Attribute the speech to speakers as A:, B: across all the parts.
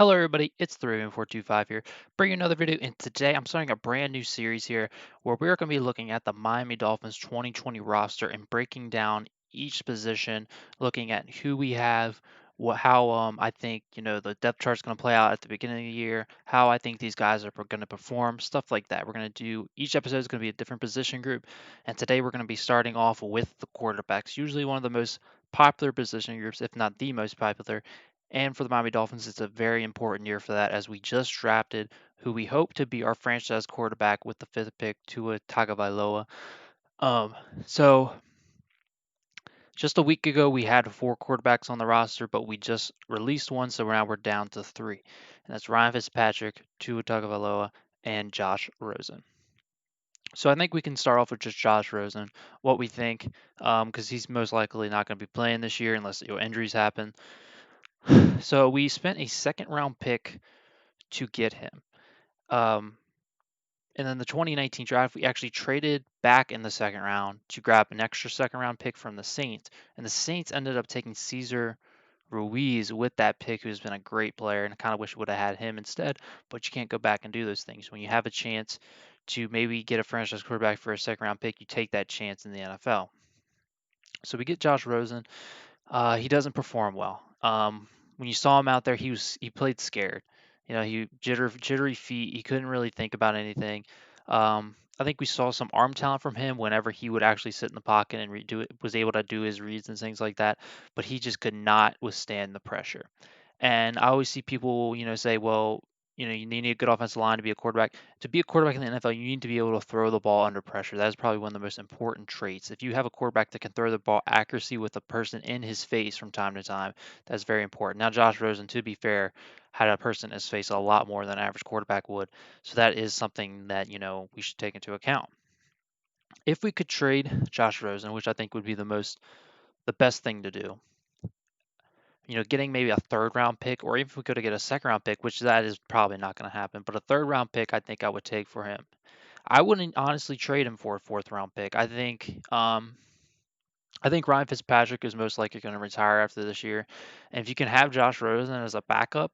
A: Hello everybody, it's 31425 here, bringing another video, and today I'm starting a brand new series here where we're going to be looking at the Miami Dolphins 2020 roster and breaking down each position, looking at who we have, how I think the depth chart's going to play out at the beginning of the year, how I think these guys are going to perform, stuff like that. We're going to do each episode is going to be a different position group, and today we're going to be starting off with the quarterbacks, usually one of the most popular position groups, if not the most popular. And for the Miami Dolphins, it's a very important year for that as we just drafted who we hope to be our franchise quarterback with the fifth pick, Tua Tagovailoa. Um, so just a week ago, we had four quarterbacks on the roster, but we just released one, so now we're down to three. And that's Ryan Fitzpatrick, Tua Tagovailoa, and Josh Rosen. So I think we can start off with just Josh Rosen, what we think, because he's most likely not going to be playing this year unless injuries happen. So we spent a second round pick to get him. Um, and then the 2019 draft, we actually traded back in the second round to grab an extra second round pick from the Saints. And the Saints ended up taking Cesar Ruiz with that pick, who's been a great player. And I kind of wish we would have had him instead. But you can't go back and do those things. When you have a chance to maybe get a franchise quarterback for a second round pick, you take that chance in the NFL. So we get Josh Rosen. He doesn't perform well. When you saw him out there, he played scared. He jittery feet. He couldn't really think about anything. I think we saw some arm talent from him whenever he would actually sit in the pocket and redo it, was able to do his reads and things like that. But he just could not withstand the pressure. And I always see people, say, well, you need a good offensive line to be a quarterback. To be a quarterback in the NFL, you need to be able to throw the ball under pressure. That is probably one of the most important traits. If you have a quarterback that can throw the ball accuracy with a person in his face from time to time, that's very important. Now, Josh Rosen, to be fair, had a person in his face a lot more than an average quarterback would. So that is something that, we should take into account. If we could trade Josh Rosen, which I think would be the best thing to do, getting maybe a third round pick, or even if we could get a second round pick, which that is probably not going to happen, but a third round pick, I think I would take for him. I wouldn't honestly trade him for a fourth round pick. I think Ryan Fitzpatrick is most likely going to retire after this year, and if you can have Josh Rosen as a backup,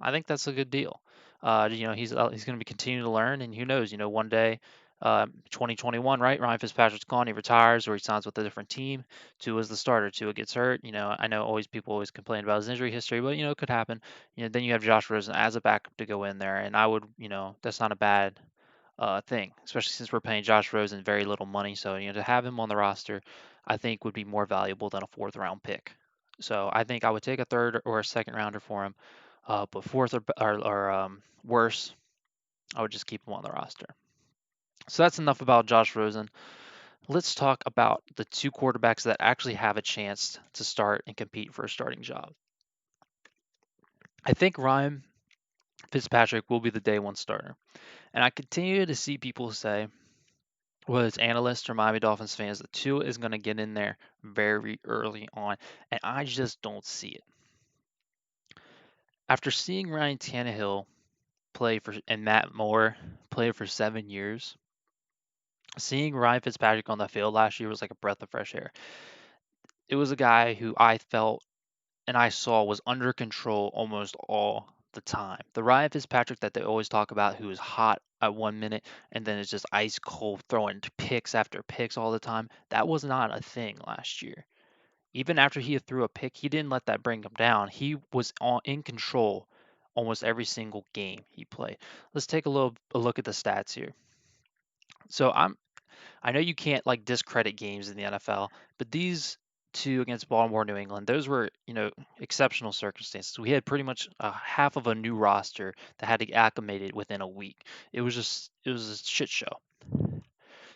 A: I think that's a good deal. He's going to be continuing to learn, and who knows? One day, 2021, right? Ryan Fitzpatrick's gone, he retires, or he signs with a different team. Tua is the starter. Tua gets hurt. I know people always complain about his injury history, but it could happen. Then you have Josh Rosen as a backup to go in there, and I would, that's not a bad thing, especially since we're paying Josh Rosen very little money. So to have him on the roster, I think would be more valuable than a fourth round pick. So I think I would take a third or a second rounder for him. But fourth or worse, I would just keep him on the roster. So that's enough about Josh Rosen. Let's talk about the two quarterbacks that actually have a chance to start and compete for a starting job. I think Ryan Fitzpatrick will be the day one starter. And I continue to see people say, whether it's analysts or Miami Dolphins fans, that Tua is going to get in there very early on. And I just don't see it. After seeing Ryan Tannehill and Matt Moore play for 7 years, seeing Ryan Fitzpatrick on the field last year was like a breath of fresh air. It was a guy who I felt and I saw was under control almost all the time. The Ryan Fitzpatrick that they always talk about, who is hot at 1 minute and then is just ice cold throwing picks after picks all the time, that was not a thing last year. Even after he threw a pick, he didn't let that bring him down. He was in control almost every single game he played. Let's take a look at the stats here. So I know you can't like discredit games in the NFL, but these two against Baltimore, New England, those were, exceptional circumstances. We had pretty much half of a new roster that had to get acclimated within a week. It was a shit show.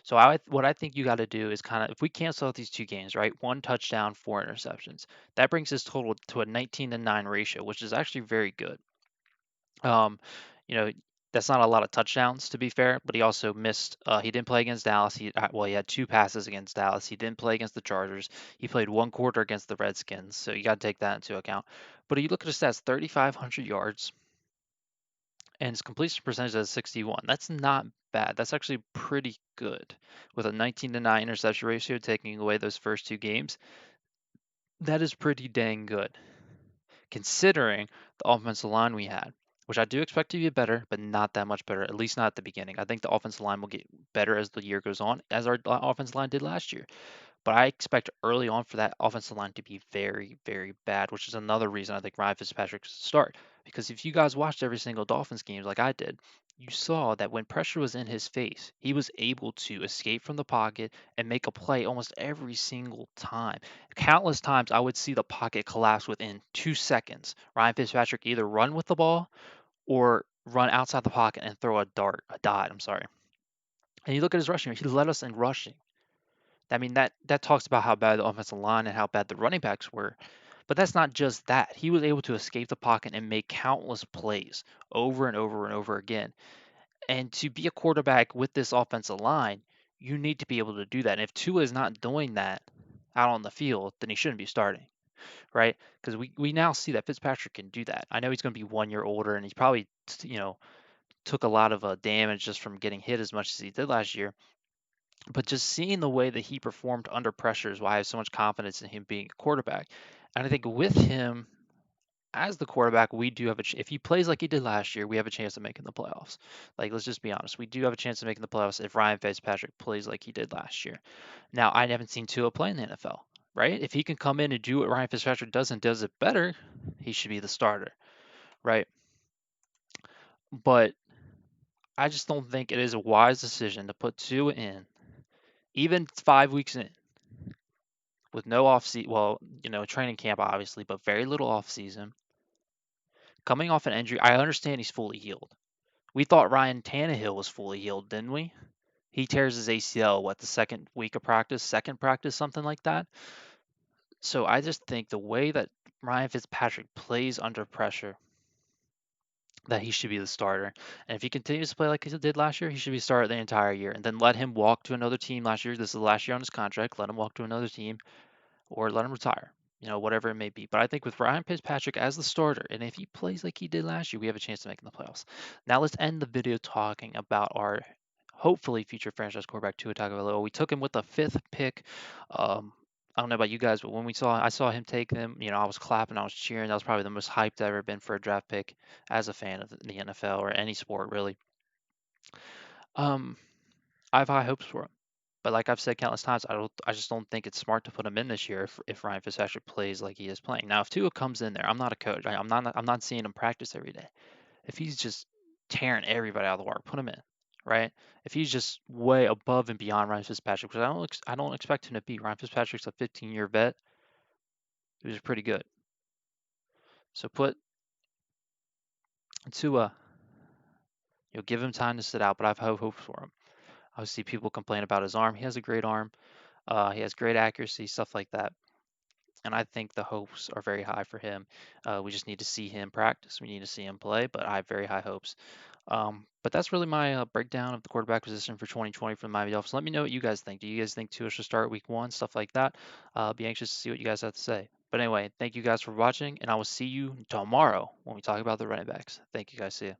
A: So what I think you got to do is kind of, if we cancel out these two games, right? One touchdown, four interceptions. That brings his total to a 19-9 ratio, which is actually very good. Um, you know, that's not a lot of touchdowns to be fair, but he also missed. He didn't play against Dallas. He had two passes against Dallas. He didn't play against the Chargers. He played one quarter against the Redskins, so you got to take that into account. But you look at his stats: 3,500 yards, and his completion percentage is 61. That's not bad. That's actually pretty good with a 19-9 interception ratio, taking away those first two games. That is pretty dang good. considering the offensive line we had, which I do expect to be better, but not that much better, at least not at the beginning. I think the offensive line will get better as the year goes on, as our offensive line did last year. But I expect early on for that offensive line to be very, very bad, which is another reason I think Ryan Fitzpatrick should start. Because if you guys watched every single Dolphins game like I did, you saw that when pressure was in his face, he was able to escape from the pocket and make a play almost every single time. Countless times I would see the pocket collapse within 2 seconds. Ryan Fitzpatrick either run with the ball or run outside the pocket and throw a dot, I'm sorry. And you look at his rushing, he led us in rushing. I mean, that talks about how bad the offensive line and how bad the running backs were. But that's not just that. He was able to escape the pocket and make countless plays over and over and over again. And to be a quarterback with this offensive line, you need to be able to do that. And if Tua is not doing that out on the field, then he shouldn't be starting, right? Because we now see that Fitzpatrick can do that. I know he's going to be 1 year older, and he's probably took a lot of damage just from getting hit as much as he did last year. But just seeing the way that he performed under pressure is why I have so much confidence in him being a quarterback. And I think with him as the quarterback, we do have if he plays like he did last year, we have a chance of making the playoffs. Like, let's just be honest, we do have a chance of making the playoffs if Ryan Fitzpatrick plays like he did last year. Now, I haven't seen Tua play in the NFL, right? If he can come in and do what Ryan Fitzpatrick does and does it better, he should be the starter, right? But I just don't think it is a wise decision to put Tua in, even 5 weeks in, with no off season, well, training camp obviously, but very little off season. Coming off an injury, I understand he's fully healed. We thought Ryan Tannehill was fully healed, didn't we? He tears his ACL, what, the second week of practice, second practice, something like that. So I just think the way that Ryan Fitzpatrick plays under pressure, that he should be the starter. And if he continues to play like he did last year, he should be started the entire year. And then let him walk to another team last year. This is the last year on his contract. Let him walk to another team or let him retire, whatever it may be. But I think with Ryan Fitzpatrick as the starter, and if he plays like he did last year, we have a chance to make the playoffs. Now let's end the video talking about our hopefully future franchise quarterback Tua Tagovailoa. We took him with the fifth pick. I don't know about you guys, but when I saw him take them, I was clapping, I was cheering. That was probably the most hyped I've ever been for a draft pick as a fan of the NFL or any sport really. Um, I have high hopes for him. But like I've said countless times, I just don't think it's smart to put him in this year if Ryan Fitzpatrick plays like he is playing. Now, if Tua comes in there, I'm not a coach. I'm not seeing him practice every day. If he's just tearing everybody out of the water, put him in, right? If he's just way above and beyond Ryan Fitzpatrick, because I don't expect him to be. Ryan Fitzpatrick's a 15-year vet. He was pretty good. So put Tua, give him time to sit out, but I have high hopes for him. I see people complain about his arm. He has a great arm. He has great accuracy, stuff like that. And I think the hopes are very high for him. We just need to see him practice. We need to see him play, but I have very high hopes. But that's really my breakdown of the quarterback position for 2020 for the Miami Dolphins. Let me know what you guys think. Do you guys think Tua should start week one, stuff like that? I'll be anxious to see what you guys have to say. But anyway, thank you guys for watching, and I will see you tomorrow when we talk about the running backs. Thank you guys. See you.